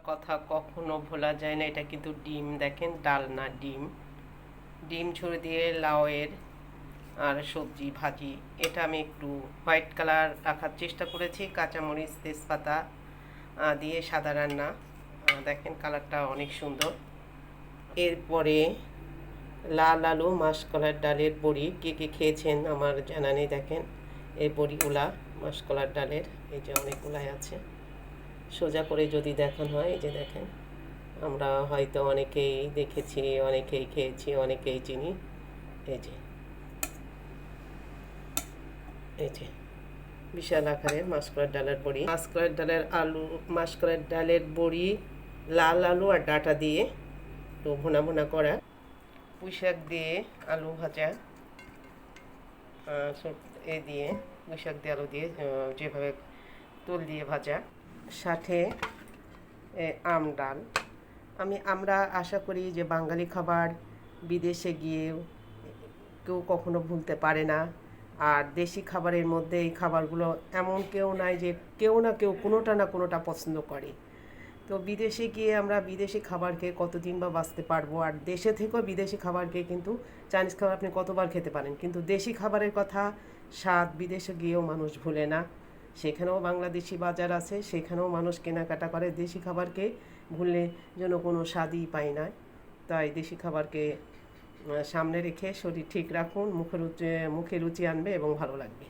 কথা কখনো ভোলা যায় না, এটা কিন্তু ডিম, দেখেন ডাল না ডিম। ডিম ছুঁড়ে দিয়ে লাউয়ের আর সবজি ভাজি, এটা আমি একটু হোয়াইট কালার রাখার চেষ্টা করেছি, কাঁচামরিচ তেজপাতা দিয়ে সাদা রান্না। দেখেন কালারটা অনেক সুন্দর। এরপরে লাল আলু মাসকলার ডালের বড়ি, কে কে খেয়েছেন আমার জানা নেই। দেখেন এই বড়িগুলা মাসকলার ডালের, এই যে অনেকগুলাই আছে। সোজা করে যদি দেখানো হয়, এই যে দেখেন, আমরা হয়তো অনেকেই দেখেছি, অনেকেই খেয়েছি, অনেকেই চিনি। এই যে এই যে বিশাল আকারের মাসকলার ডালের বড়ি, মাসকলার ডালের আলু, মাসকলার ডালের বড়ি লাল আলু আর ডাঁটা দিয়ে একটু ভুনা ভুনা করা, পুঁই শাক দিয়ে আলু ভাজা, এ দিয়ে পুঁই শাক দিয়ে আলু দিয়ে যেভাবে তোল দিয়ে ভাজা, সাথে আম ডাল। আমরা আশা করি যে বাঙালি খাবার বিদেশে গিয়েও কেউ কখনো ভুলতে পারে না। আর দেশি খাবারের মধ্যে এই খাবারগুলো এমন কেউ নাই যে কেউ না কেউ কোনোটা না কোনোটা পছন্দ করে। তো বিদেশে গিয়ে আমরা বিদেশি খাবার খেয়ে কতদিন বা বাঁচতে পারবো। আর দেশে থেকেও বিদেশি খাবার খেয়ে কিন্তু চাইনিজ খাবার আপনি কতবার খেতে পারেন, কিন্তু দেশি খাবারের কথা স্বাদ বিদেশে গিয়েও মানুষ ভুলে না। সেখানেও বাংলাদেশি বাজার আছে, সেখানেও মানুষ কেনাকাটা করে। দেশি খাবারকে ভুললে যেন কোনো স্বাদই পায় না। তাই দেশি খাবারকে সামনে রেখে শরীর ঠিক রাখুন, মুখে রুচি আনবে এবং ভালো লাগবে।